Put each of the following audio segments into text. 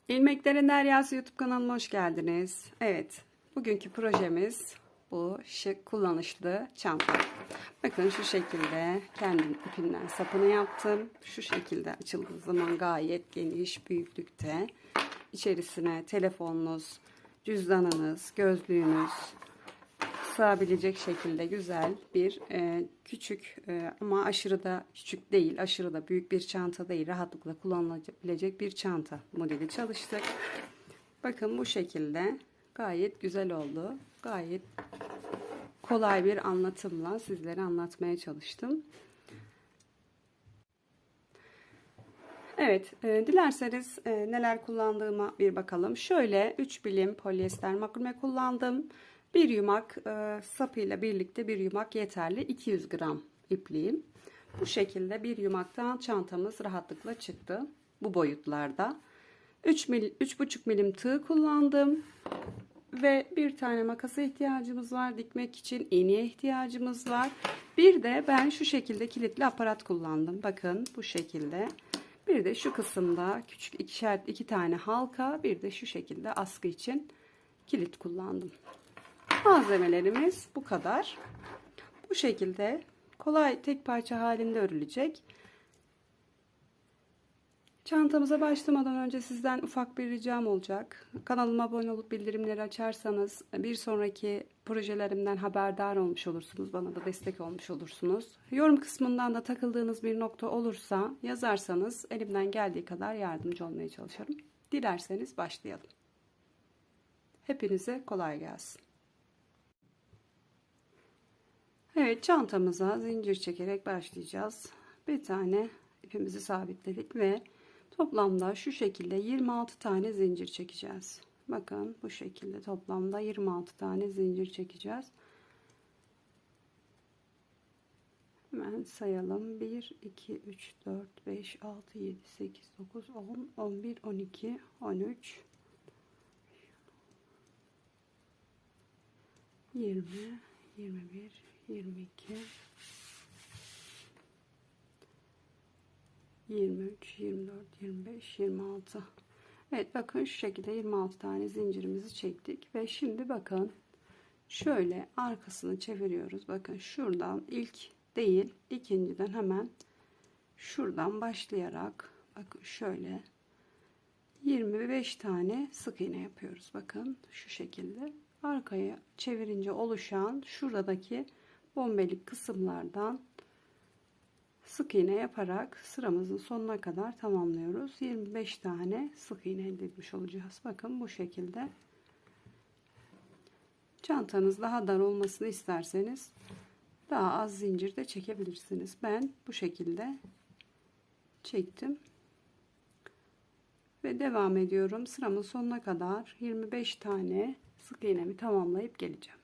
İlmeklerin Deryası YouTube kanalıma hoş geldiniz. Evet, bugünkü projemiz bu şık kullanışlı çanta. Bakın şu şekilde kendi ipinden sapını yaptım. Şu şekilde açıldığı zaman gayet geniş büyüklükte. İçerisine telefonunuz, cüzdanınız, gözlüğünüz sığabilecek şekilde güzel bir küçük ama aşırı da küçük değil, aşırı da büyük bir çanta değil, rahatlıkla kullanılabilecek bir çanta modeli çalıştık. Bakın bu şekilde gayet güzel oldu. Gayet kolay bir anlatımla sizlere anlatmaya çalıştım. Evet, dilerseniz neler kullandığıma bir bakalım. Şöyle 3 bilim polyester makrame kullandım. Bir yumak sapıyla birlikte bir yumak yeterli. 200 gram ipliğim. Bu şekilde bir yumaktan çantamız rahatlıkla çıktı. Bu boyutlarda. 3,5 milim tığ kullandım. Ve bir tane makasa ihtiyacımız var. Dikmek için iğneye ihtiyacımız var. Bir de ben şu şekilde kilitli aparat kullandım. Bakın bu şekilde. Bir de şu kısımda küçük iki tane halka, bir de şu şekilde askı için kilit kullandım. Malzemelerimiz bu kadar. Bu şekilde kolay tek parça halinde örülecek. Çantamıza başlamadan önce sizden ufak bir ricam olacak. Kanalıma abone olup bildirimleri açarsanız bir sonraki projelerimden haberdar olmuş olursunuz. Bana da destek olmuş olursunuz. Yorum kısmından da takıldığınız bir nokta olursa yazarsanız elimden geldiği kadar yardımcı olmaya çalışırım. Dilerseniz başlayalım. Hepinize kolay gelsin. Evet, çantamıza zincir çekerek başlayacağız. Bir tane ipimizi sabitledik ve toplamda şu şekilde 26 tane zincir çekeceğiz. Bakın bu şekilde toplamda 26 tane zincir çekeceğiz. Hemen sayalım. 1, 2, 3, 4, 5, 6, 7, 8, 9, 10, 11, 12, 13, 20, 21, 22, 23, 24, 25, 26. Evet, bakın şu şekilde 26 tane zincirimizi çektik ve şimdi bakın şöyle arkasını çeviriyoruz. Bakın şuradan ilk değil, ikinciden hemen şuradan başlayarak bakın şöyle 25 tane sık iğne yapıyoruz. Bakın şu şekilde arkaya çevirince oluşan şuradaki bombelik kısımlardan sık iğne yaparak sıramızın sonuna kadar tamamlıyoruz. 25 tane sık iğne elde etmiş olacağız. Bakın bu şekilde. Çantanız daha dar olmasını isterseniz daha az zincir de çekebilirsiniz. Ben bu şekilde çektim. Ve devam ediyorum. Sıramın sonuna kadar 25 tane sık iğnemi tamamlayıp geleceğim.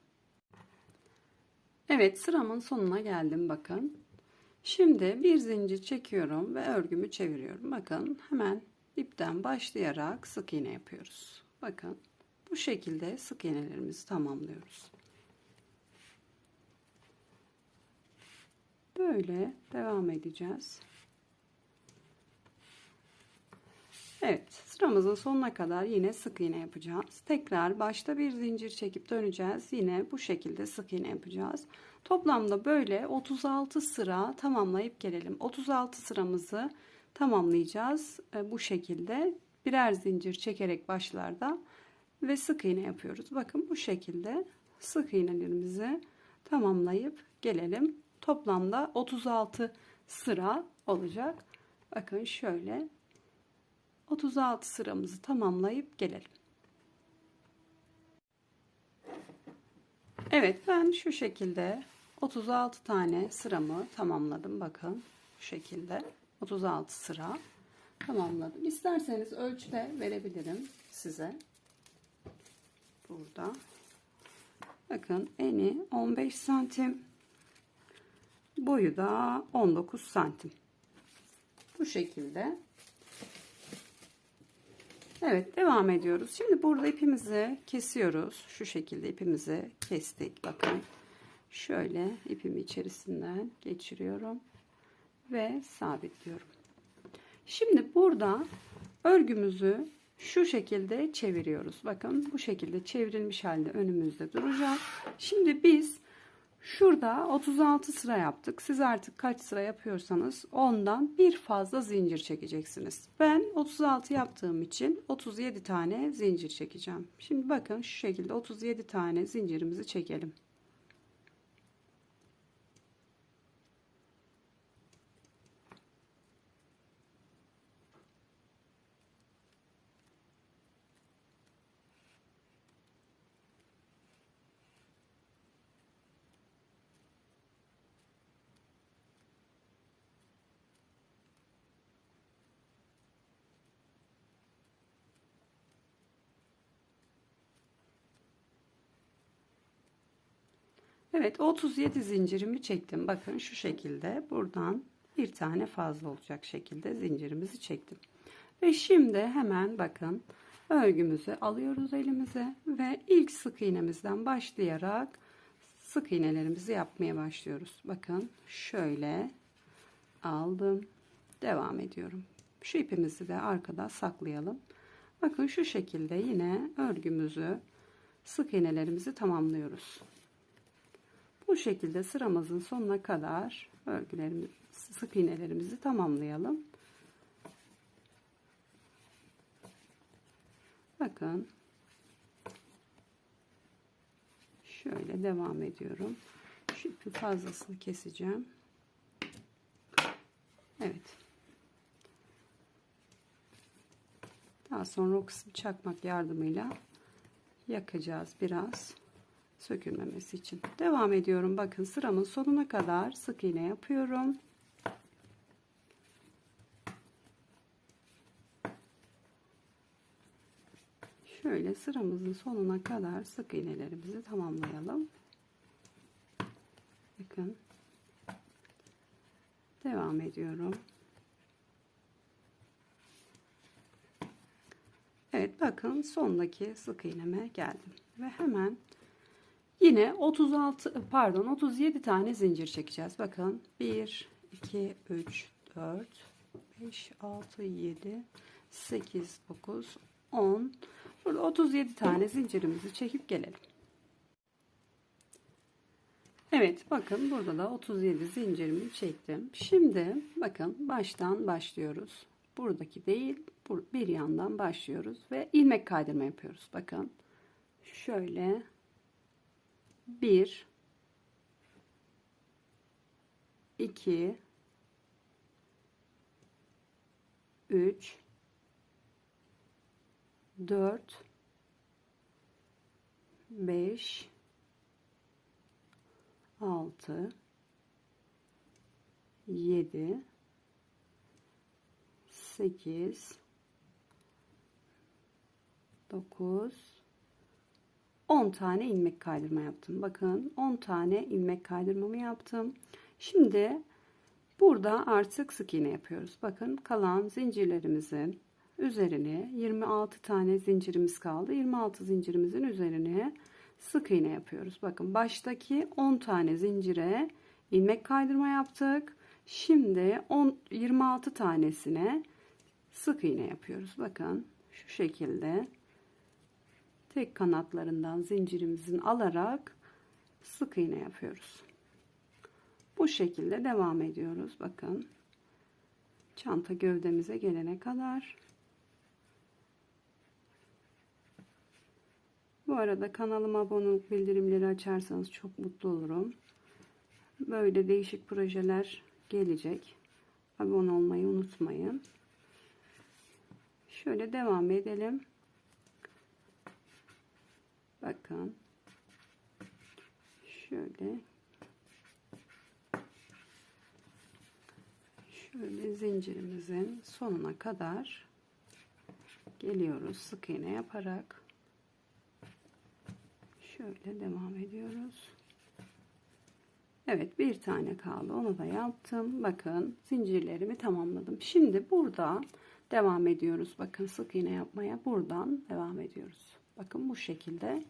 Evet, sıramın sonuna geldim bakın. Şimdi bir zincir çekiyorum ve örgümü çeviriyorum. Bakın hemen ipten başlayarak sık iğne yapıyoruz. Bakın bu şekilde sık iğnelerimizi tamamlıyoruz. Böyle devam edeceğiz. Evet, sıramızın sonuna kadar yine sık iğne yapacağız. Tekrar başta bir zincir çekip döneceğiz. Yine bu şekilde sık iğne yapacağız. Toplamda böyle 36 sıra tamamlayıp gelelim. 36 sıramızı tamamlayacağız. Bu şekilde birer zincir çekerek başlarda ve sık iğne yapıyoruz. Bakın bu şekilde sık iğnelerimizi tamamlayıp gelelim. Toplamda 36 sıra olacak. Bakın şöyle 36 sıramızı tamamlayıp gelelim. Evet, ben şu şekilde 36 tane sıramı tamamladım. Bakın şu şekilde 36 sıra tamamladım. İsterseniz ölçü de verebilirim size. Burada. Bakın eni 15 santim. Boyu da 19 santim. Bu şekilde. Evet, devam ediyoruz. Şimdi burada ipimizi kesiyoruz. Şu şekilde ipimizi kestik. Bakın şöyle ipimi içerisinden geçiriyorum ve sabitliyorum. Şimdi burada örgümüzü Şu şekilde çeviriyoruz. Bakın bu şekilde çevrilmiş halde önümüzde duracak. Şimdi biz şurada 36 sıra yaptık. Siz artık kaç sıra yapıyorsanız ondan bir fazla zincir çekeceksiniz. Ben 36 yaptığım için 37 tane zincir çekeceğim. Şimdi bakın şu şekilde 37 tane zincirimizi çekelim. Evet, 37 zincirimi çektim. Bakın şu şekilde buradan bir tane fazla olacak şekilde zincirimizi çektim. Ve şimdi hemen bakın örgümüzü alıyoruz elimize ve ilk sık iğnemizden başlayarak sık iğnelerimizi yapmaya başlıyoruz. Bakın şöyle aldım. Devam ediyorum. Şu ipimizi de arkada saklayalım. Bakın şu şekilde yine örgümüzü sık iğnelerimizi tamamlıyoruz. Bu şekilde sıramızın sonuna kadar örgülerimizi, sık iğnelerimizi tamamlayalım. Bakın şöyle devam ediyorum. Şu ipin fazlasını keseceğim. Evet. Daha sonra o kısmı çakmak yardımıyla yakacağız biraz. Sökülmemesi için. Devam ediyorum. Bakın sıramın sonuna kadar sık iğne yapıyorum. Şöyle sıramızın sonuna kadar sık iğnelerimizi tamamlayalım. Bakın. Devam ediyorum. Evet bakın sondaki sık iğneme geldim. Ve hemen yine 37 tane zincir çekeceğiz. Bakın 1, 2, 3, 4, 5, 6, 7, 8, 9, 10. Burada 37 tane zincirimizi çekip gelelim. Evet bakın burada da 37 zincirimi çektim. Şimdi bakın baştan başlıyoruz. Buradaki değil bir yandan başlıyoruz ve ilmek kaydırma yapıyoruz. Bakın şöyle 1 2 3 4 5 6 7 8 9 10 tane ilmek kaydırma yaptım. Bakın 10 tane ilmek kaydırmamı yaptım. Şimdi burada artık sık iğne yapıyoruz. Bakın kalan zincirlerimizin üzerine 26 tane zincirimiz kaldı. 26 zincirimizin üzerine sık iğne yapıyoruz. Bakın baştaki 10 tane zincire ilmek kaydırma yaptık. Şimdi 26 tanesine sık iğne yapıyoruz. Bakın şu şekilde tek kanatlarından zincirimizin alarak sık iğne yapıyoruz. Bu şekilde devam ediyoruz. Bakın çanta gövdemize gelene kadar. Bu arada kanalıma abone olup bildirimleri açarsanız çok mutlu olurum. Böyle değişik projeler gelecek. Abone olmayı unutmayın. Şöyle devam edelim. Bakın. Şöyle zincirimizin sonuna kadar geliyoruz sık iğne yaparak. Şöyle devam ediyoruz. Evet bir tane kaldı, onu da yaptım. Bakın zincirlerimi tamamladım. Şimdi burada devam ediyoruz. Bakın sık iğne yapmaya buradan devam ediyoruz. Bakın bu şekilde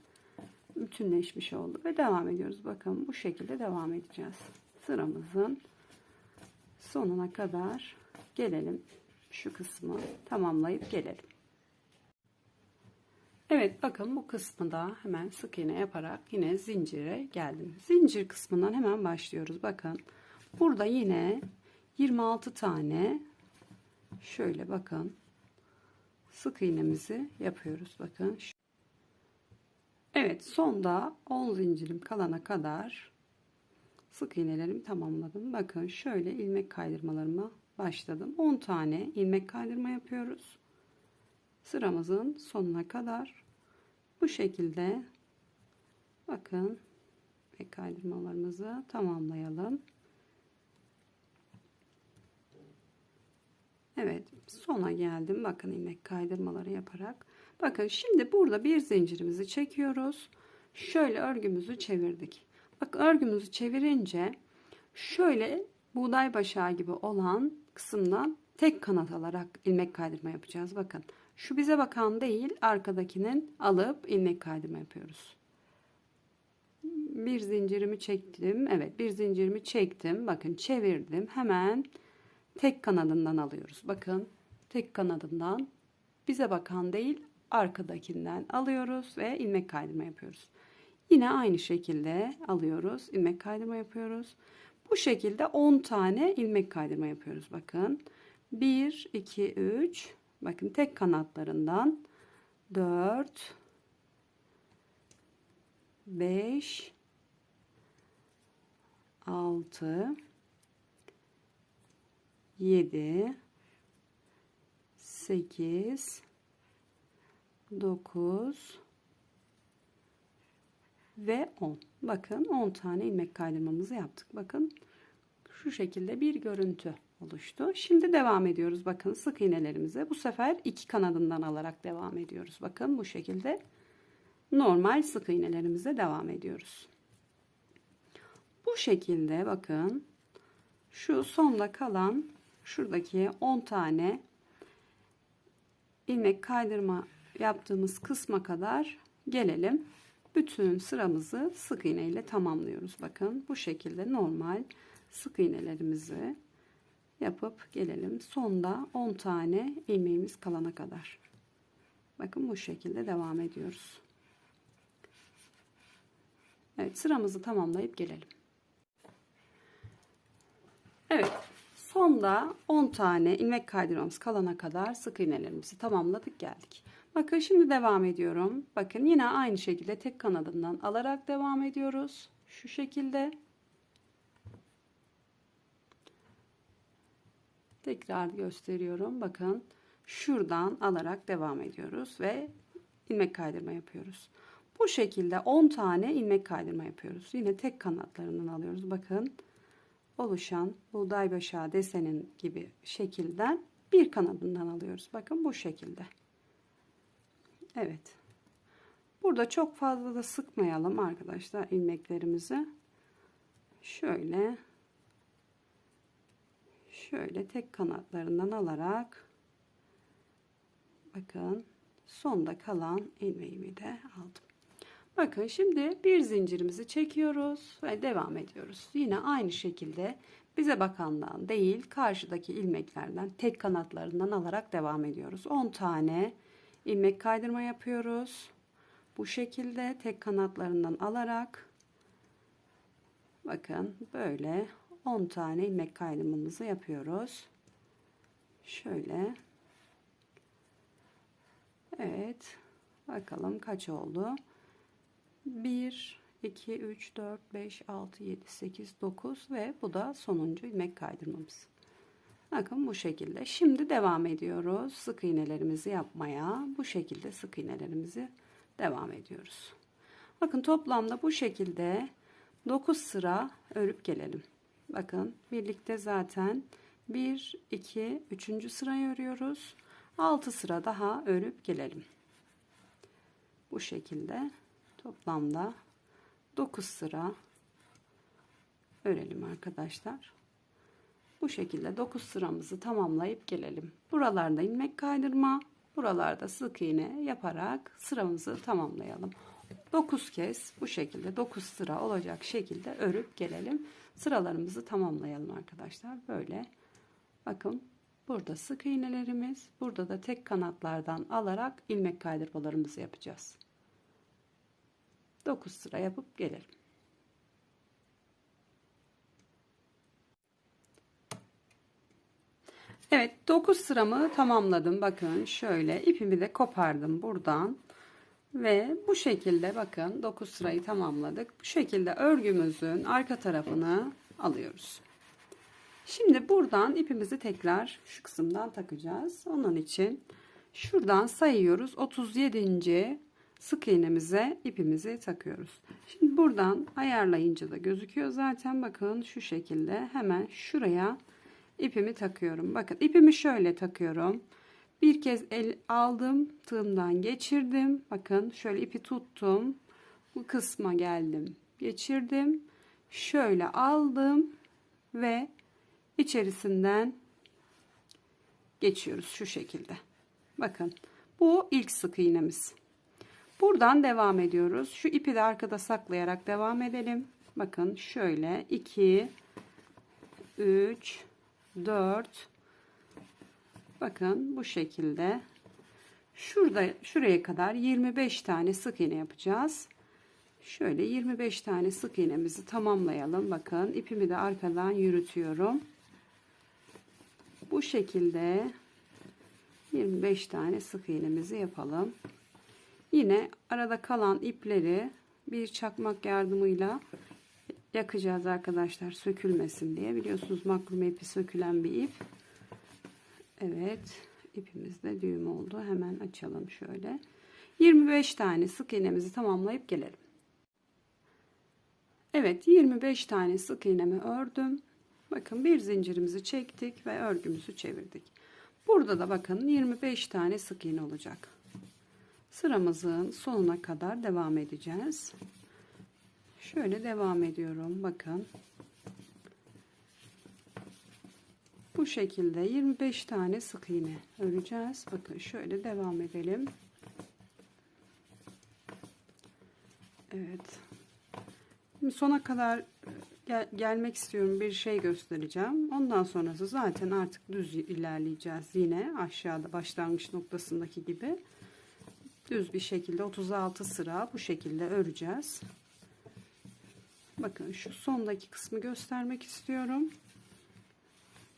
bütünleşmiş oldu ve devam ediyoruz. Bakın bu şekilde devam edeceğiz. Sıramızın sonuna kadar gelelim. Şu kısmı tamamlayıp gelelim. Evet, bakın bu kısmı da hemen sık iğne yaparak yine zincire geldim. Zincir kısmından hemen başlıyoruz. Bakın burada yine 26 tane şöyle bakın sık iğnemizi yapıyoruz. Bakın. Evet, sonda 10 zincirim kalana kadar sık iğnelerimi tamamladım. Bakın şöyle ilmek kaydırmalarıma başladım. 10 tane ilmek kaydırma yapıyoruz. Sıramızın sonuna kadar bu şekilde bakın ilmek kaydırmalarımızı tamamlayalım. Evet, sona geldim. Bakın ilmek kaydırmaları yaparak. Bakın şimdi burada bir zincirimizi çekiyoruz. Şöyle örgümüzü çevirdik. Bak örgümüzü çevirince şöyle buğday başağı gibi olan kısımdan tek kanat alarak ilmek kaydırma yapacağız. Bakın şu bize bakan değil, arkadakinin alıp ilmek kaydırma yapıyoruz. Bir zincirimi çektim. Evet, bir zincirimi çektim. Bakın çevirdim. Hemen tek kanadından alıyoruz. Bakın tek kanadından bize bakan değil, arkadakinden alıyoruz ve ilmek kaydırma yapıyoruz. Yine aynı şekilde alıyoruz, ilmek kaydırma yapıyoruz. Bu şekilde 10 tane ilmek kaydırma yapıyoruz. Bakın 1 2 3, bakın tek kanatlarından 4 5 6 7 8 9 ve 10. Bakın 10 tane ilmek kaydırmamızı yaptık. Bakın şu şekilde bir görüntü oluştu. Şimdi devam ediyoruz. Bakın sık iğnelerimize bu sefer iki kanadından alarak devam ediyoruz. Bakın bu şekilde normal sık iğnelerimize devam ediyoruz. Bu şekilde bakın şu sonda kalan şuradaki 10 tane ilmek kaydırma yaptığımız kısma kadar gelelim. Bütün sıramızı sık iğne ile tamamlıyoruz. Bakın bu şekilde normal sık iğnelerimizi yapıp gelelim. Sonda 10 tane ilmeğimiz kalana kadar. Bakın bu şekilde devam ediyoruz. Evet, sıramızı tamamlayıp gelelim. Evet, sonda 10 tane ilmek kaydırmamız kalana kadar sık iğnelerimizi tamamladık geldik. Bakın şimdi devam ediyorum. Bakın yine aynı şekilde tek kanadından alarak devam ediyoruz. Şu şekilde. Tekrar gösteriyorum. Bakın şuradan alarak devam ediyoruz ve ilmek kaydırma yapıyoruz. Bu şekilde 10 tane ilmek kaydırma yapıyoruz. Yine tek kanatlarından alıyoruz. Bakın oluşan buğday başağı desenin gibi şekilden bir kanadından alıyoruz. Bakın bu şekilde. Evet. Burada çok fazla da sıkmayalım arkadaşlar ilmeklerimizi. Şöyle tek kanatlarından alarak bakın sonda kalan ilmeğimi de aldım. Bakın şimdi bir zincirimizi çekiyoruz ve devam ediyoruz. Yine aynı şekilde bize bakandan değil karşıdaki ilmeklerden tek kanatlarından alarak devam ediyoruz. 10 tane ilmek kaydırma yapıyoruz. Bu şekilde tek kanatlarından alarak bakın böyle 10 tane ilmek kaydırmamızı yapıyoruz. Şöyle. Evet. Bakalım kaç oldu? 1 2 3 4 5 6 7 8 9 ve bu da sonuncu ilmek kaydırmamız. Bakın bu şekilde. Şimdi devam ediyoruz sık iğnelerimizi yapmaya. Bu şekilde sık iğnelerimizi devam ediyoruz. Bakın toplamda bu şekilde 9 sıra örüp gelelim. Bakın birlikte zaten 1 2 3. sırayı örüyoruz. 6 sıra daha örüp gelelim. Bu şekilde toplamda 9 sıra örelim arkadaşlar. Bu şekilde 9 sıramızı tamamlayıp gelelim. Buralarda ilmek kaydırma, buralarda sık iğne yaparak sıramızı tamamlayalım. 9 kez bu şekilde 9 sıra olacak şekilde örüp gelelim. Sıralarımızı tamamlayalım arkadaşlar. Böyle bakın Burada sık iğnelerimiz, burada da tek kanatlardan alarak ilmek kaydırmalarımızı yapacağız. 9 sıra yapıp gelelim. Evet, 9 sıramı tamamladım. Bakın şöyle ipimi de kopardım buradan. Ve bu şekilde bakın 9 sırayı tamamladık. Bu şekilde örgümüzün arka tarafını alıyoruz. Şimdi buradan ipimizi tekrar şu kısımdan takacağız. Onun için şuradan sayıyoruz. 37. sık iğnemize ipimizi takıyoruz. Şimdi buradan ayarlayınca da gözüküyor zaten. Bakın şu şekilde hemen şuraya ipimi takıyorum. Bakın ipimi şöyle takıyorum. Bir kez aldım, tığımdan geçirdim. Bakın şöyle ipi tuttum. Bu kısma geldim, geçirdim. Şöyle aldım ve içerisinden geçiyoruz şu şekilde. Bakın bu ilk sık iğnemiz. Buradan devam ediyoruz. Şu ipi de arkada saklayarak devam edelim. Bakın şöyle 2, 3, 4. Bakın bu şekilde. Şuraya kadar 25 tane sık iğne yapacağız. Şöyle 25 tane sık iğnemizi tamamlayalım. Bakın ipimi de arkadan yürütüyorum. Bu şekilde 25 tane sık iğnemizi yapalım. Yine arada kalan ipleri bir çakmak yardımıyla yakacağız arkadaşlar, sökülmesin diye. Biliyorsunuz makrome ipi sökülen bir ip. Evet, ipimiz de düğüm oldu. Hemen açalım şöyle. 25 tane sık iğnemizi tamamlayıp gelelim. Evet, 25 tane sık iğnemi ördüm. Bakın bir zincirimizi çektik ve örgümüzü çevirdik. Burada da bakın 25 tane sık iğne olacak. Sıramızın sonuna kadar devam edeceğiz. Şöyle devam ediyorum. Bakın. Bu şekilde 25 tane sık iğne öreceğiz. Bakın şöyle devam edelim. Evet. Şimdi sona kadar gelmek istiyorum. Bir şey göstereceğim. Ondan sonrası zaten artık düz ilerleyeceğiz. Yine aşağıda başlangıç noktasındaki gibi düz bir şekilde 36 sıra bu şekilde öreceğiz. Bakın şu sondaki kısmı göstermek istiyorum.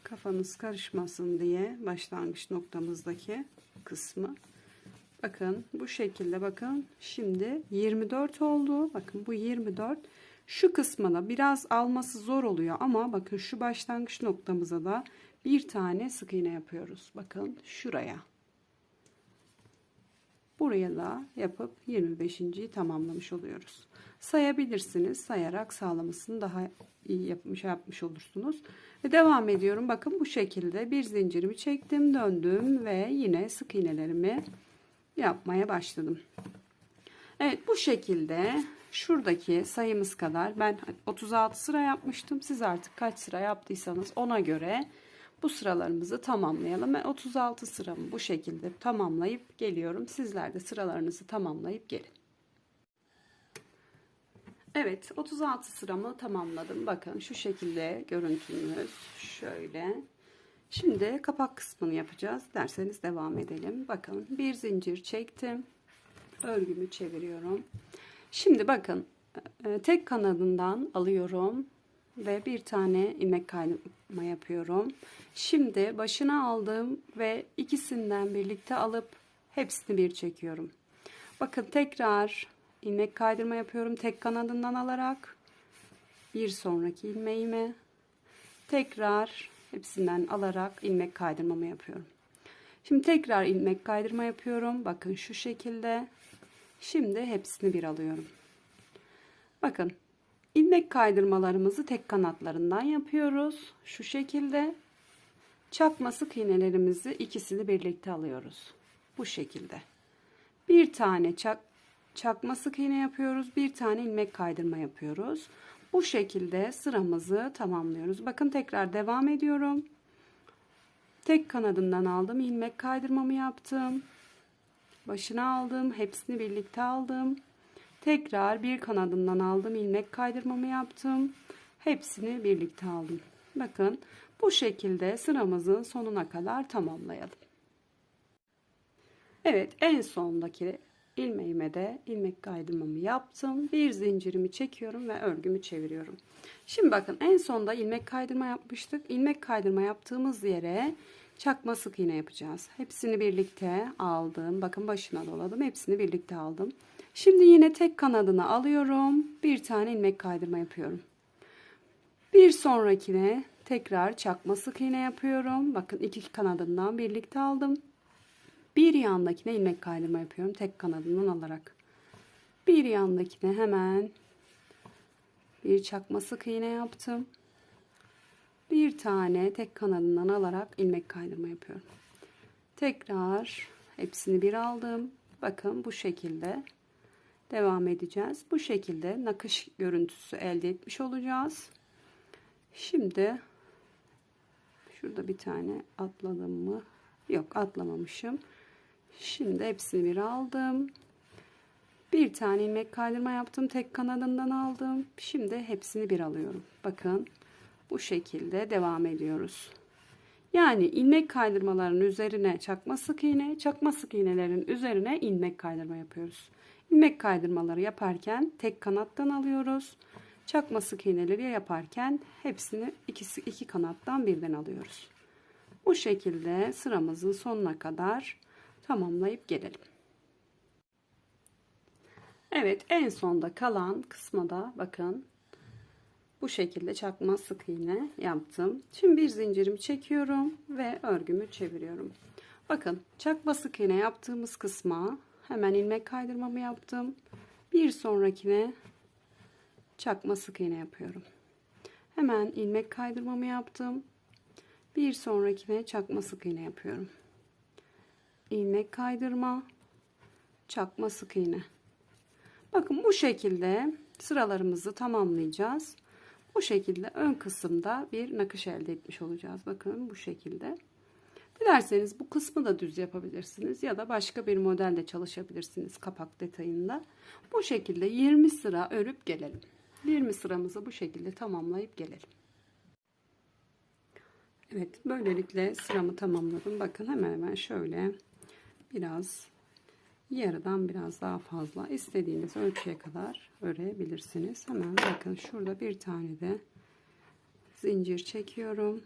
Kafanız karışmasın diye başlangıç noktamızdaki kısmı. Bakın bu şekilde, bakın şimdi 24 oldu. Bakın bu 24. Şu kısmına biraz alması zor oluyor ama bakın şu başlangıç noktamıza da bir tane sık iğne yapıyoruz. Bakın şuraya. Buraya da yapıp 25.'yi tamamlamış oluyoruz. Sayabilirsiniz. Sayarak sağlamasını daha iyi yapmış olursunuz. Ve devam ediyorum. Bakın bu şekilde bir zincirimi çektim, döndüm ve yine sık iğnelerimi yapmaya başladım. Evet, bu şekilde şuradaki sayımız kadar ben 36 sıra yapmıştım. Siz artık kaç sıra yaptıysanız ona göre bu sıralarımızı tamamlayalım. Ben 36 sıramı bu şekilde tamamlayıp geliyorum. Sizler de sıralarınızı tamamlayıp gelin. Evet, 36 sıramı tamamladım. Bakın şu şekilde görüntümüz şöyle. Şimdi kapak kısmını yapacağız. Derseniz devam edelim. Bakın bir zincir çektim. Örgümü çeviriyorum. Şimdi bakın tek kanadından alıyorum ve bir tane ilmek kaydırma yapıyorum. Şimdi başına aldım ve ikisinden birlikte alıp hepsini bir çekiyorum. Bakın tekrar ilmek kaydırma yapıyorum tek kanadından alarak bir sonraki ilmeğime tekrar hepsinden alarak ilmek kaydırmamı yapıyorum. Şimdi tekrar ilmek kaydırma yapıyorum. Bakın şu şekilde. Şimdi hepsini bir alıyorum. Bakın ilmek kaydırmalarımızı tek kanatlarından yapıyoruz. Şu şekilde. Çakma sık iğnelerimizi ikisini birlikte alıyoruz. Bu şekilde. Bir tane çakma sık iğne yapıyoruz. Bir tane ilmek kaydırma yapıyoruz. Bu şekilde sıramızı tamamlıyoruz. Bakın tekrar devam ediyorum. Tek kanadından aldım. İlmek kaydırmamı yaptım. Başına aldım. Hepsini birlikte aldım. Tekrar bir kanadından aldım. İlmek kaydırmamı yaptım. Hepsini birlikte aldım. Bakın Bu şekilde sıramızın sonuna kadar tamamlayalım. Evet, en sondaki ilmeğime de ilmek kaydırmamı yaptım. Bir zincirimi çekiyorum ve örgümü çeviriyorum. Şimdi bakın, en sonda ilmek kaydırma yapmıştık. İlmek kaydırma yaptığımız yere çakma sık iğne yapacağız. Hepsini birlikte aldım. Bakın, başına doladım. Hepsini birlikte aldım. Şimdi yine tek kanadını alıyorum. Bir tane ilmek kaydırma yapıyorum. Bir sonrakine tekrar çakma sık iğne yapıyorum. Bakın, iki kanadından birlikte aldım. Bir yandakine ilmek kaydırma yapıyorum tek kanadından alarak. Bir yandakine hemen bir çakma sık iğne yaptım. Bir tane tek kanadından alarak ilmek kaydırma yapıyorum. Tekrar hepsini bir aldım. Bakın, bu şekilde devam edeceğiz. Bu şekilde nakış görüntüsü elde etmiş olacağız. Şimdi şurada bir tane atladım mı? Yok, atlamamışım. Şimdi hepsini bir aldım. Bir tane ilmek kaydırma yaptım. Tek kanadından aldım. Şimdi hepsini bir alıyorum. Bakın, bu şekilde devam ediyoruz. Yani ilmek kaydırmaların üzerine çakma sık iğne, çakma sık iğnelerin üzerine ilmek kaydırma yapıyoruz. İlmek kaydırmaları yaparken tek kanattan alıyoruz. Çakma sık iğneleri yaparken hepsini iki kanattan birden alıyoruz. Bu şekilde sıramızın sonuna kadar tamamlayıp gelelim. Evet, en sonda kalan kısma da bakın, bu şekilde çakma sık iğne yaptım. Şimdi bir zincirimi çekiyorum ve örgümü çeviriyorum. Bakın, çakma sık iğne yaptığımız kısma hemen ilmek kaydırmamı yaptım. Bir sonrakine çakma sık iğne yapıyorum. Hemen ilmek kaydırmamı yaptım. Bir sonrakine çakma sık iğne yapıyorum. İlmek kaydırma, çakma sık iğne. Bakın, bu şekilde sıralarımızı tamamlayacağız. Bu şekilde ön kısımda bir nakış elde etmiş olacağız. Bakın, bu şekilde. Dilerseniz bu kısmı da düz yapabilirsiniz ya da başka bir modelde çalışabilirsiniz kapak detayında. Bu şekilde 20 sıra örüp gelelim. 20 sıramızı bu şekilde tamamlayıp gelelim. Evet, böylelikle sıramı tamamladım. Bakın, hemen hemen şöyle biraz, yarıdan biraz daha fazla istediğiniz ölçüye kadar örebilirsiniz. Hemen bakın, şurada bir tane de zincir çekiyorum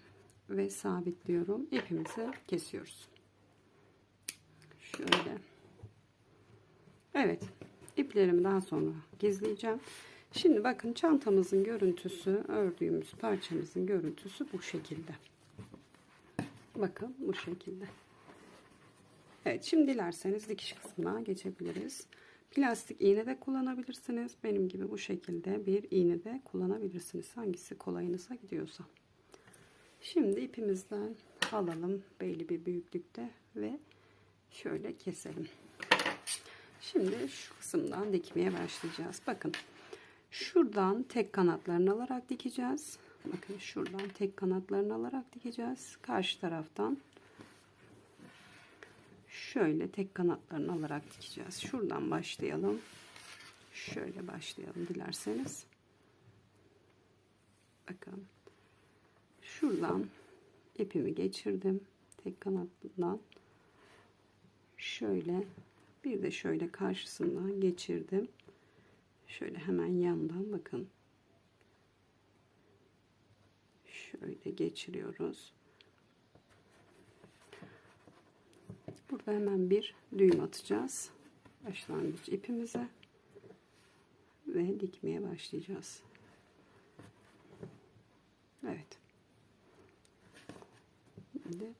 ve sabitliyorum. İpimizi kesiyoruz. Şöyle. Evet, iplerimi daha sonra gizleyeceğim. Şimdi bakın, çantamızın görüntüsü, ördüğümüz parçamızın görüntüsü bu şekilde. Bakın, bu şekilde. Evet, şimdi dilerseniz dikiş kısmına geçebiliriz. Plastik iğne de kullanabilirsiniz. Benim gibi bu şekilde bir iğne de kullanabilirsiniz. Hangisi kolayınıza gidiyorsa. Şimdi ipimizden alalım belli bir büyüklükte ve şöyle keselim. Şimdi şu kısımdan dikmeye başlayacağız. Bakın, şuradan tek kanatlarını alarak dikeceğiz. Bakın, şuradan tek kanatlarını alarak dikeceğiz. Karşı taraftan şöyle tek kanatlarını alarak dikeceğiz. Şuradan başlayalım. Şöyle başlayalım dilerseniz. Bakın, şuradan ipimi geçirdim. Tek kanatından şöyle, bir de şöyle karşısından geçirdim. Şöyle hemen yandan bakın. Şöyle geçiriyoruz. Burada hemen bir düğüm atacağız. Başlangıç ipimize ve dikmeye başlayacağız. Evet. Şimdi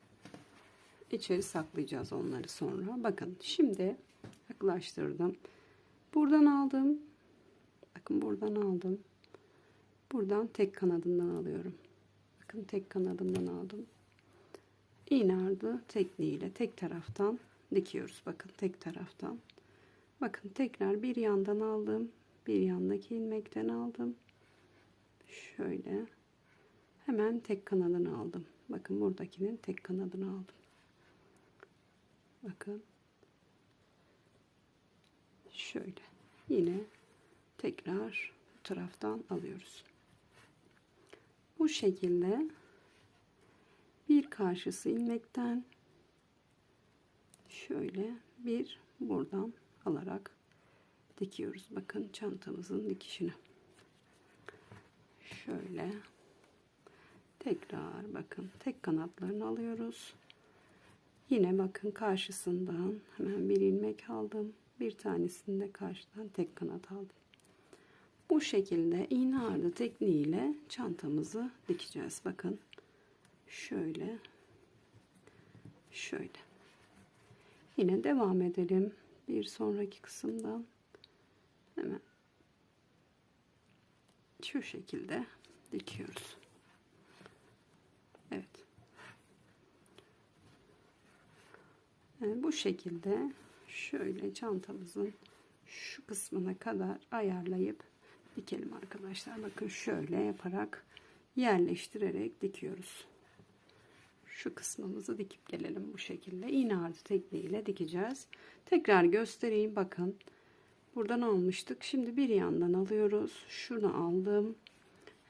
içeri saklayacağız onları sonra. Bakın, şimdi yaklaştırdım. Buradan aldım. Bakın, buradan aldım. Buradan tek kanadından alıyorum. Bakın, tek kanadından aldım. İğne ardı tekniğiyle tek taraftan dikiyoruz. Bakın, tek taraftan. Bakın, tekrar bir yandan aldım. Bir yandaki ilmekten aldım. Şöyle. Hemen tek kanadını aldım. Bakın, buradakinin tek kanadını aldım. Bakın. Şöyle. Yine tekrar bu taraftan alıyoruz. Bu şekilde bir karşısı ilmekten şöyle bir buradan alarak dikiyoruz. Bakın çantamızın dikişini. Şöyle tekrar bakın tek kanatlarını alıyoruz. Yine bakın karşısından hemen bir ilmek aldım. Bir tanesini de karşıdan tek kanat aldım. Bu şekilde iğne ardı tekniğiyle çantamızı dikeceğiz. Bakın şöyle şöyle. Yine devam edelim. Bir sonraki kısımdan hemen şu şekilde dikiyoruz. Evet. Yani bu şekilde şöyle çantamızın şu kısmına kadar ayarlayıp dikelim arkadaşlar. Bakın şöyle yaparak yerleştirerek dikiyoruz. Şu kısmımızı dikip gelelim bu şekilde. İğne ardı tekniğiyle dikeceğiz. Tekrar göstereyim. Bakın buradan almıştık. Şimdi bir yandan alıyoruz. Şunu aldım.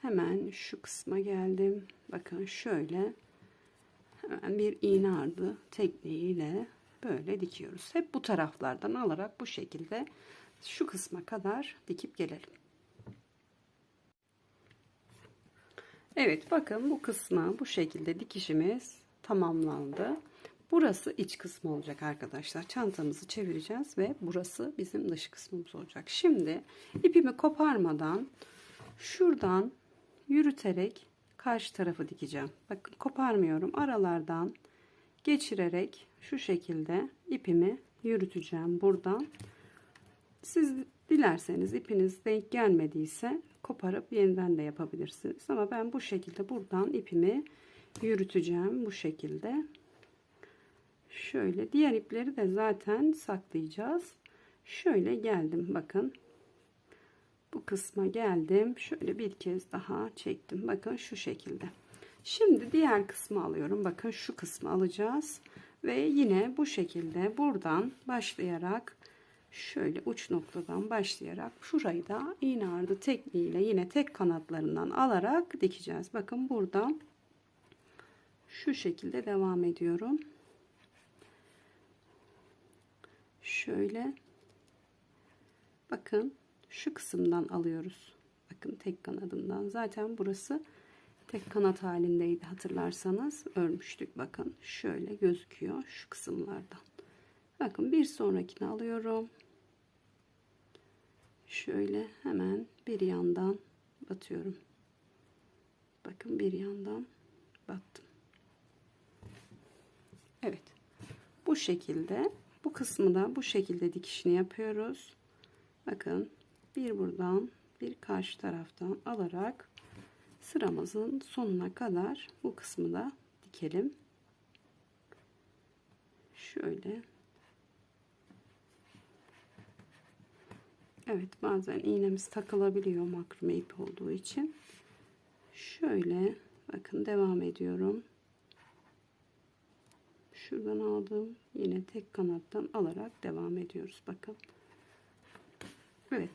Hemen şu kısma geldim. Bakın şöyle hemen bir iğne ardı tekniğiyle böyle dikiyoruz. Hep bu taraflardan alarak bu şekilde şu kısma kadar dikip gelelim. Evet bakın bu kısmı bu şekilde dikişimiz tamamlandı. Burası iç kısmı olacak arkadaşlar. Çantamızı çevireceğiz ve burası bizim dış kısmımız olacak. Şimdi ipimi koparmadan şuradan yürüterek karşı tarafı dikeceğim. Bakın koparmıyorum. Aralardan geçirerek şu şekilde ipimi yürüteceğim buradan. Siz dilerseniz ipiniz denk gelmediyse koparıp yeniden de yapabilirsiniz. Ama ben bu şekilde buradan ipimi yürüteceğim. Bu şekilde. Şöyle diğer ipleri de zaten saklayacağız. Şöyle geldim bakın. Bu kısma geldim. Şöyle bir kez daha çektim. Bakın şu şekilde. Şimdi diğer kısmı alıyorum. Bakın şu kısmı alacağız. Ve yine bu şekilde buradan başlayarak şöyle uç noktadan başlayarak şurayı da iğne ardı tekniğiyle yine tek kanatlarından alarak dikeceğiz. Bakın buradan şu şekilde devam ediyorum. Şöyle bakın şu kısımdan alıyoruz. Bakın tek kanadından. Zaten burası tek kanat halindeydi hatırlarsanız. Örmüştük. Bakın şöyle gözüküyor şu kısımlardan. Bakın bir sonrakini alıyorum. Şöyle hemen bir yandan batıyorum. Bakın bir yandan battım. Evet. Bu şekilde bu kısmı da bu şekilde dikişini yapıyoruz. Bakın bir buradan bir karşı taraftan alarak sıramızın sonuna kadar bu kısmı da dikelim. Şöyle. Evet bazen iğnemiz takılabiliyor makrame ip olduğu için. Şöyle bakın devam ediyorum. Şuradan aldım. Yine tek kanattan alarak devam ediyoruz. Bakın. Evet.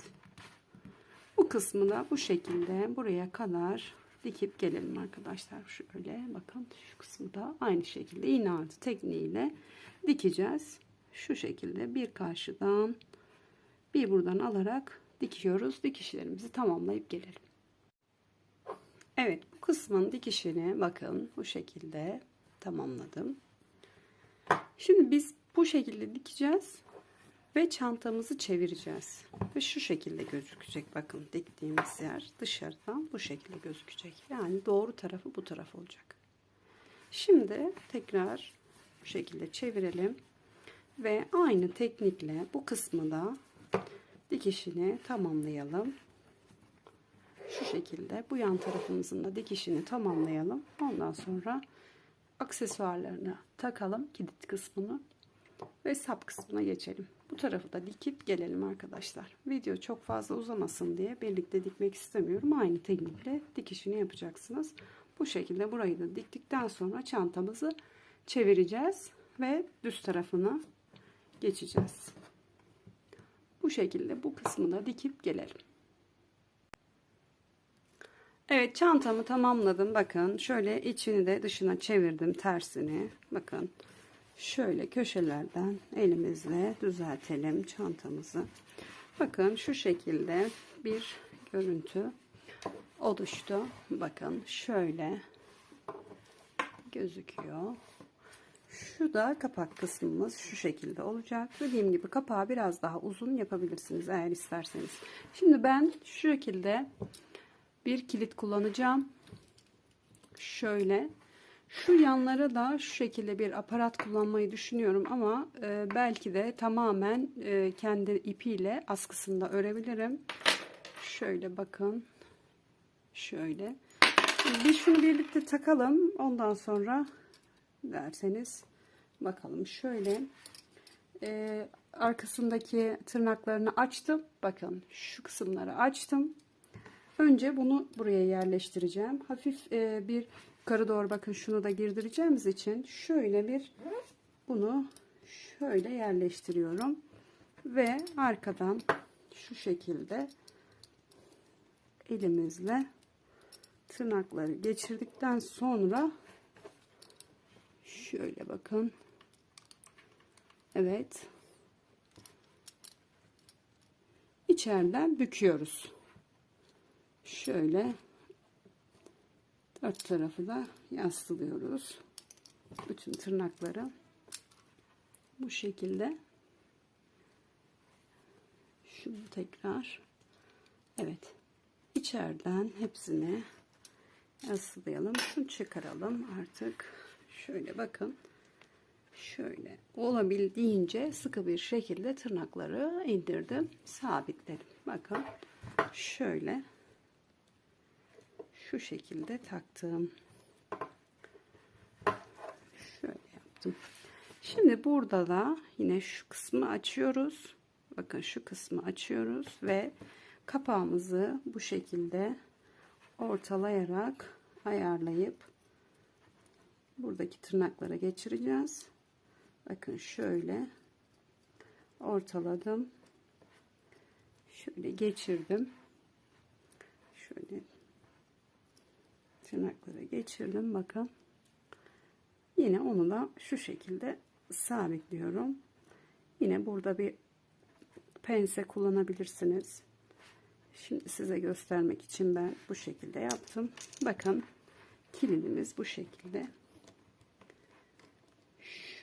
Bu kısmı da bu şekilde buraya kadar dikip gelelim arkadaşlar. Şöyle bakın şu kısmı da aynı şekilde iğne ardı tekniğiyle dikeceğiz. Şu şekilde bir karşıdan bir buradan alarak dikiyoruz. Dikişlerimizi tamamlayıp gelelim. Evet bu kısmın dikişini bakın bu şekilde tamamladım. Şimdi biz bu şekilde dikeceğiz ve çantamızı çevireceğiz. Ve şu şekilde gözükecek. Bakın diktiğimiz yer dışarıdan bu şekilde gözükecek. Yani doğru tarafı bu taraf olacak. Şimdi tekrar bu şekilde çevirelim. Ve aynı teknikle bu kısmı da dikişini tamamlayalım. Şu şekilde bu yan tarafımızın da dikişini tamamlayalım. Ondan sonra aksesuarlarını takalım. Kilit kısmını ve sap kısmına geçelim. Bu tarafı da dikip gelelim arkadaşlar. Video çok fazla uzamasın diye birlikte dikmek istemiyorum. Aynı teknikle dikişini yapacaksınız. Bu şekilde burayı da diktikten sonra çantamızı çevireceğiz ve düz tarafına geçeceğiz. Bu şekilde bu kısmını da dikip gelelim. Evet, çantamı tamamladım. Bakın şöyle içini de dışına çevirdim, tersini. Bakın şöyle köşelerden elimizle düzeltelim çantamızı. Bakın şu şekilde bir görüntü oluştu. Bakın şöyle gözüküyor. Şu da kapak kısmımız şu şekilde olacak. Dediğim gibi kapağı biraz daha uzun yapabilirsiniz eğer isterseniz. Şimdi ben şu şekilde bir kilit kullanacağım. Şöyle. Şu yanlara da şu şekilde bir aparat kullanmayı düşünüyorum ama belki de tamamen kendi ipiyle askısını örebilirim. Şöyle bakın. Şöyle. Bir şunu birlikte takalım. Ondan sonra derseniz bakalım. Şöyle arkasındaki tırnaklarını açtım. Bakın şu kısımları açtım. Önce bunu buraya yerleştireceğim. Hafif bir yukarı doğru bakın şunu da girdireceğimiz için şöyle bir bunu şöyle yerleştiriyorum. Ve arkadan şu şekilde elimizle tırnakları geçirdikten sonra şöyle bakın. Evet. İçeriden büküyoruz. Şöyle dört tarafı da yaslıyoruz. Bütün tırnakları bu şekilde. Şunu tekrar. Evet. İçeriden hepsini yaslayalım. Şunu çıkaralım artık. Şöyle bakın. Şöyle olabildiğince sıkı bir şekilde tırnakları indirdim. Sabitledim. Bakın. Şöyle. Şu şekilde taktım. Şöyle yaptım. Şimdi burada da yine şu kısmı açıyoruz. Bakın şu kısmı açıyoruz ve kapağımızı bu şekilde ortalayarak ayarlayıp buradaki tırnaklara geçireceğiz. Bakın şöyle ortaladım. Şöyle geçirdim. Şöyle tırnaklara geçirdim. Bakın. Yine onu da şu şekilde sabitliyorum. Yine burada bir pense kullanabilirsiniz. Şimdi size göstermek için ben bu şekilde yaptım. Bakın kilidimiz bu şekilde.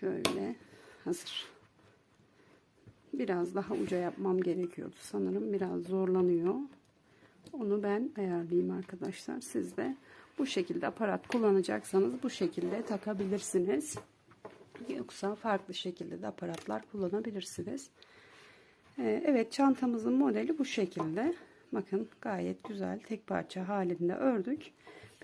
Şöyle hazır. Biraz daha uca yapmam gerekiyordu sanırım. Biraz zorlanıyor. Onu ben ayarlayayım arkadaşlar. Siz de bu şekilde aparat kullanacaksanız bu şekilde takabilirsiniz. Yoksa farklı şekilde de aparatlar kullanabilirsiniz. Evet, çantamızın modeli bu şekilde. Bakın gayet güzel tek parça halinde ördük.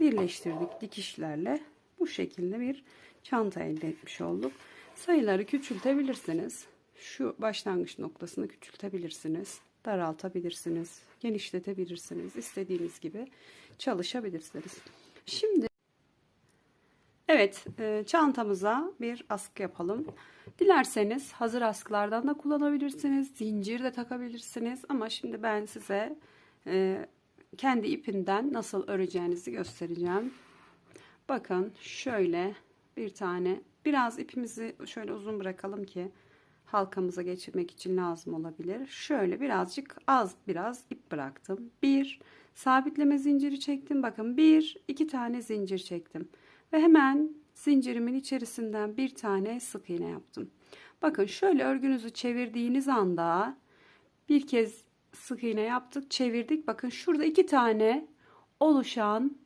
Birleştirdik dikişlerle. Bu şekilde bir çanta elde etmiş olduk. Sayıları küçültebilirsiniz. Şu başlangıç noktasını küçültebilirsiniz. Daraltabilirsiniz. Genişletebilirsiniz. İstediğiniz gibi çalışabilirsiniz. Şimdi evet, çantamıza bir askı yapalım. Dilerseniz hazır askılardan da kullanabilirsiniz. Zincir de takabilirsiniz. Ama şimdi ben size kendi ipinden nasıl öreceğinizi göstereceğim. Bakın şöyle bir tane, biraz ipimizi şöyle uzun bırakalım ki halkamıza geçirmek için lazım olabilir. Şöyle birazcık biraz ip bıraktım. Bir sabitleme zinciri çektim. Bakın iki tane zincir çektim. Ve hemen zincirimin içerisinden bir tane sık iğne yaptım. Bakın şöyle örgünüzü çevirdiğiniz anda bir kez sık iğne yaptık, çevirdik. Bakın şurada iki tane oluşan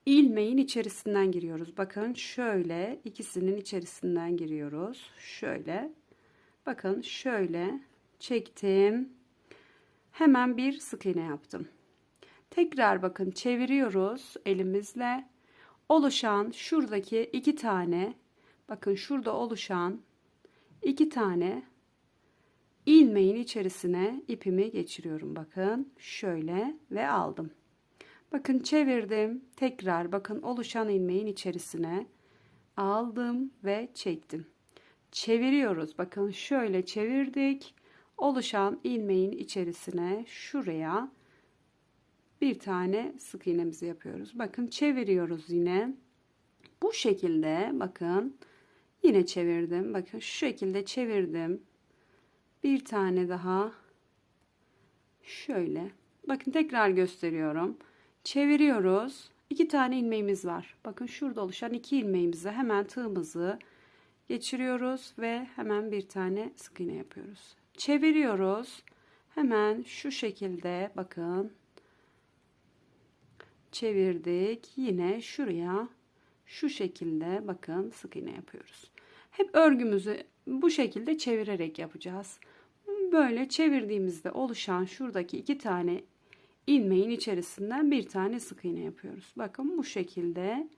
ilmeğin içerisinden giriyoruz. Bakın şöyle ikisinin içerisinden giriyoruz. Şöyle. Bakın şöyle çektim. Hemen bir sık iğne yaptım. Tekrar bakın çeviriyoruz elimizle. Oluşan şuradaki iki tane, bakın şurada oluşan iki tane ilmeğin içerisine ipimi geçiriyorum. Bakın şöyle ve aldım. Bakın çevirdim. Tekrar bakın oluşan ilmeğin içerisine aldım ve çektim. Çeviriyoruz. Bakın şöyle çevirdik. Oluşan ilmeğin içerisine şuraya bir tane sık iğnemizi yapıyoruz. Bakın çeviriyoruz yine. Bu şekilde bakın yine çevirdim. Bakın şu şekilde çevirdim. Bir tane daha şöyle. Bakın tekrar gösteriyorum. Çeviriyoruz. 2 tane ilmeğimiz var. Bakın şurada oluşan 2 ilmeğimizi hemen tığımızı geçiriyoruz ve hemen bir tane sık iğne yapıyoruz. Çeviriyoruz. Hemen şu şekilde bakın çevirdik. Yine şuraya şu şekilde bakın sık iğne yapıyoruz. Hep örgümüzü bu şekilde çevirerek yapacağız. Böyle çevirdiğimizde oluşan şuradaki 2 tane ilmeğin içerisinden bir tane sık iğne yapıyoruz. Bakın bu şekilde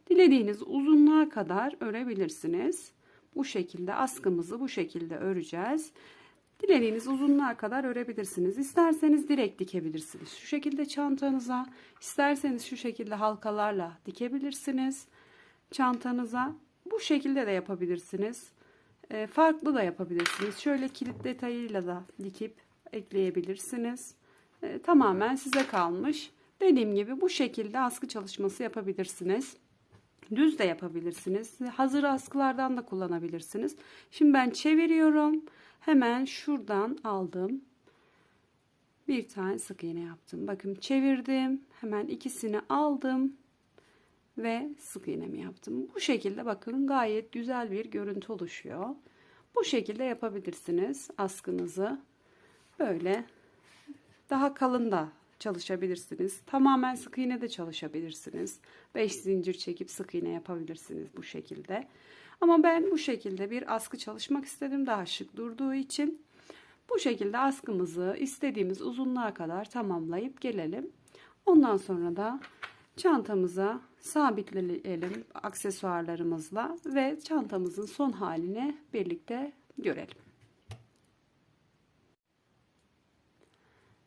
dilediğiniz uzunluğa kadar örebilirsiniz. Bu şekilde askımızı bu şekilde öreceğiz. Dilediğiniz uzunluğa kadar örebilirsiniz. İsterseniz direkt dikebilirsiniz. Şu şekilde çantanıza, isterseniz şu şekilde halkalarla dikebilirsiniz. Çantanıza bu şekilde de yapabilirsiniz. Farklı da yapabilirsiniz. Şöyle kilit detayıyla da dikip ekleyebilirsiniz. Tamamen size kalmış. Dediğim gibi bu şekilde askı çalışması yapabilirsiniz. Düz de yapabilirsiniz. Hazır askılardan da kullanabilirsiniz. Şimdi ben çeviriyorum. Hemen şuradan aldım. Bir tane sık iğne yaptım. Bakın çevirdim. Hemen ikisini aldım. Ve sık iğnemi yaptım. Bu şekilde bakın gayet güzel bir görüntü oluşuyor. Bu şekilde yapabilirsiniz askınızı. Böyle daha kalın da çalışabilirsiniz. Tamamen sık iğne de çalışabilirsiniz. 5 zincir çekip sık iğne yapabilirsiniz bu şekilde. Ama ben bu şekilde bir askı çalışmak istedim. Daha şık durduğu için. Bu şekilde askımızı istediğimiz uzunluğa kadar tamamlayıp gelelim. Ondan sonra da çantamıza sabitleyelim aksesuarlarımızla ve çantamızın son halini birlikte görelim.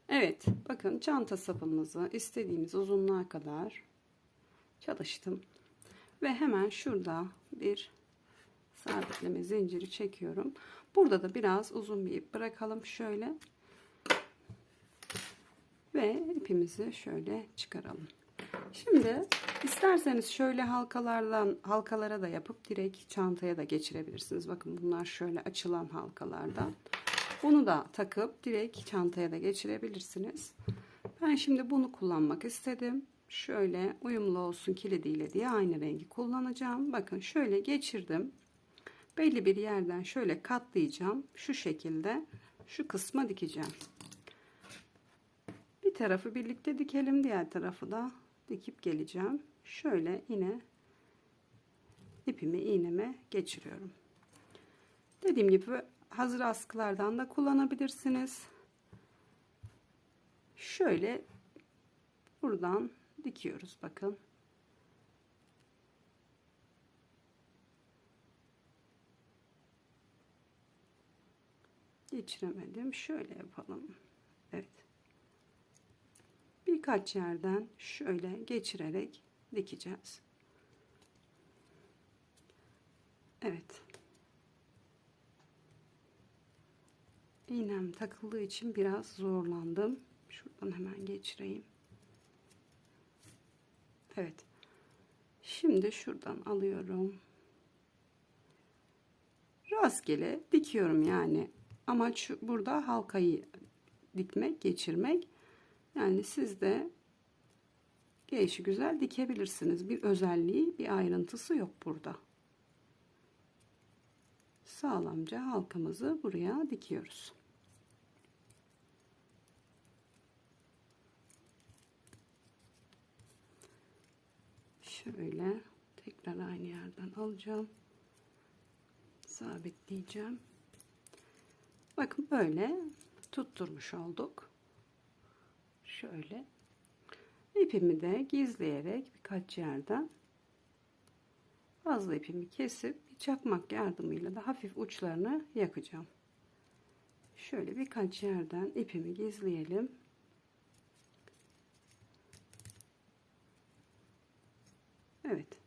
Evet, bakın çanta sapımızı istediğimiz uzunluğa kadar çalıştım. Ve hemen şurada bir sabitleme zinciri çekiyorum. Burada da biraz uzun bir ip bırakalım şöyle. Ve ipimizi şöyle çıkaralım. Şimdi isterseniz şöyle halkalara da yapıp direkt çantaya da geçirebilirsiniz. Bakın bunlar şöyle açılan halkalardan. Bunu da takıp direkt çantaya da geçirebilirsiniz. Ben şimdi bunu kullanmak istedim. Şöyle uyumlu olsun kilidiyle diye aynı rengi kullanacağım. Bakın şöyle geçirdim. Belli bir yerden şöyle katlayacağım. Şu şekilde şu kısma dikeceğim. Bir tarafı birlikte dikelim. Diğer tarafı da dikip geleceğim. Şöyle yine ipimi iğneme geçiriyorum. Dediğim gibi hazır askılardan da kullanabilirsiniz. Şöyle buradan dikiyoruz bakın. Geçiremedim. Şöyle yapalım. Evet. Birkaç yerden şöyle geçirerek dikeceğiz. Evet. İğnem takıldığı için biraz zorlandım. Şuradan hemen geçireyim. Evet. Şimdi şuradan alıyorum. Rastgele dikiyorum yani. Amaç burada halkayı dikmek, geçirmek. Yani siz de gelişigüzel dikebilirsiniz. Bir özelliği, bir ayrıntısı yok burada. Sağlamca halkamızı buraya dikiyoruz. Şöyle tekrar aynı yerden alacağım. Sabitleyeceğim. Bakın böyle tutturmuş olduk. Şöyle ipimi de gizleyerek birkaç yerden fazla ipimi kesip bir çakmak yardımıyla da hafif uçlarını yakacağım. Şöyle birkaç yerden ipimi gizleyelim. Evet.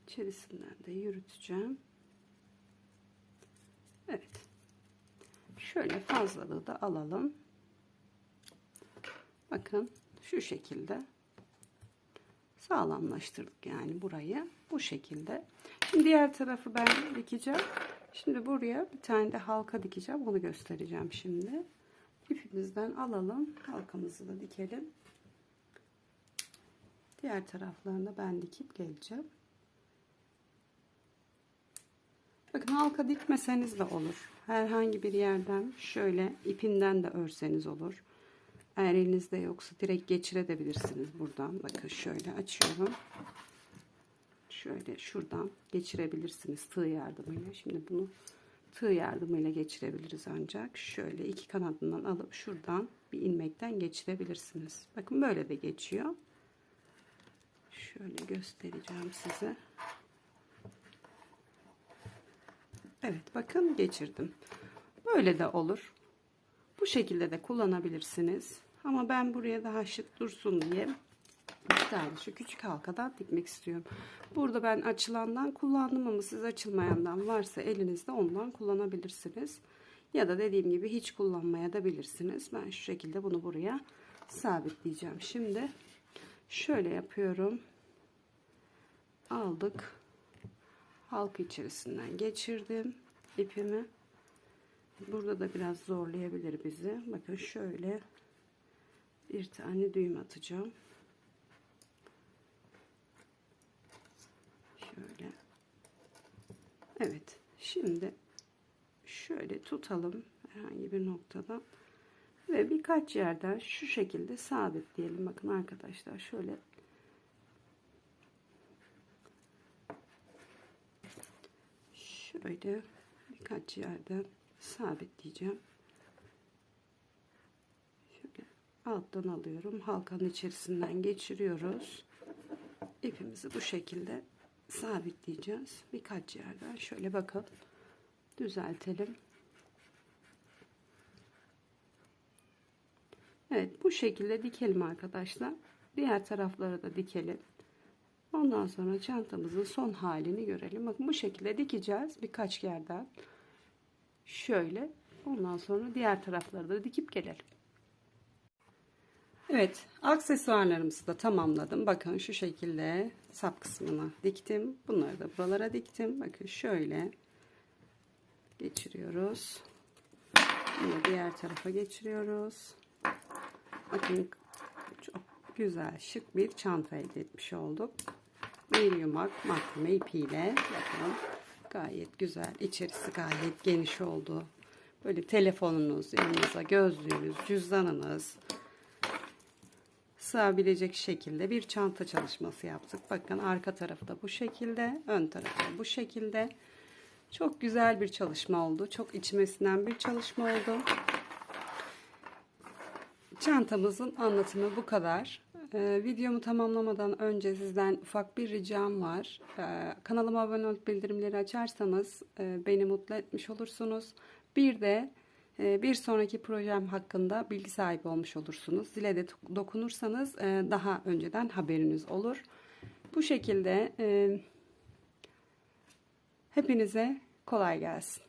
İçerisinden de yürüteceğim. Evet. Şöyle fazlalığı da alalım. Bakın Bakın şu şekilde sağlamlaştırdık yani burayı bu şekilde. Şimdi diğer tarafı ben dikeceğim. Şimdi buraya bir tane de halka dikeceğim. Onu göstereceğim şimdi. İpimizden alalım. Halkamızı da dikelim. Diğer taraflarını ben dikip geleceğim. Bakın halka dikmeseniz de olur. Herhangi bir yerden şöyle ipinden de örseniz olur. Eğer elinizde yoksa direkt geçirebilirsiniz buradan. Bakın şöyle açıyorum. Şöyle şuradan geçirebilirsiniz tığ yardımıyla. Şimdi bunu tığ yardımıyla geçirebiliriz ancak. Şöyle iki kanadından alıp şuradan bir ilmekten geçirebilirsiniz. Bakın böyle de geçiyor. Şöyle göstereceğim size. Evet bakın geçirdim. Böyle de olur. Bu şekilde de kullanabilirsiniz. Ama ben buraya daha şık dursun diye bir tane şu küçük halkadan dikmek istiyorum. Burada ben açılandan kullandım ama siz açılmayandan varsa elinizde ondan kullanabilirsiniz. Ya da dediğim gibi hiç kullanmaya da bilirsiniz. Ben şu şekilde bunu buraya sabitleyeceğim. Şimdi şöyle yapıyorum. Aldık. Halka içerisinden geçirdim ipimi. Burada da biraz zorlayabilir bizi. Bakın şöyle bir tane düğüm atacağım. Şöyle. Evet. Şimdi şöyle tutalım herhangi bir noktadan ve birkaç yerden şu şekilde sabitleyelim. Bakın arkadaşlar şöyle birkaç yerden sabitleyeceğim. Şöyle alttan alıyorum. Halkanın içerisinden geçiriyoruz. İpimizi bu şekilde sabitleyeceğiz. Birkaç yerden şöyle bakın. Düzeltelim. Evet bu şekilde dikelim arkadaşlar. Diğer tarafları da dikelim. Ondan sonra çantamızın son halini görelim. Bakın bu şekilde dikeceğiz birkaç yerden. Şöyle. Ondan sonra diğer tarafları da dikip gelelim. Evet, aksesuarlarımızı da tamamladım. Bakın şu şekilde sap kısmına diktim. Bunları da buralara diktim. Bakın şöyle geçiriyoruz. Bunu diğer tarafa geçiriyoruz. Bakın çok güzel, şık bir çanta elde etmiş olduk. Bir yumak makrame ipiyle bakın gayet güzel. İçerisi gayet geniş oldu. Böyle telefonunuz, yanınıza gözlüğünüz, cüzdanınız sığabilecek şekilde bir çanta çalışması yaptık. Bakın arka tarafı da bu şekilde, ön tarafı da bu şekilde. Çok güzel bir çalışma oldu. Çok içime sinen bir çalışma oldu. Çantamızın anlatımı bu kadar. Videomu tamamlamadan önce sizden ufak bir ricam var. Kanalıma abone olup bildirimleri açarsanız beni mutlu etmiş olursunuz. Bir de bir sonraki projem hakkında bilgi sahibi olmuş olursunuz. Zile de dokunursanız daha önceden haberiniz olur. Bu şekilde hepinize kolay gelsin.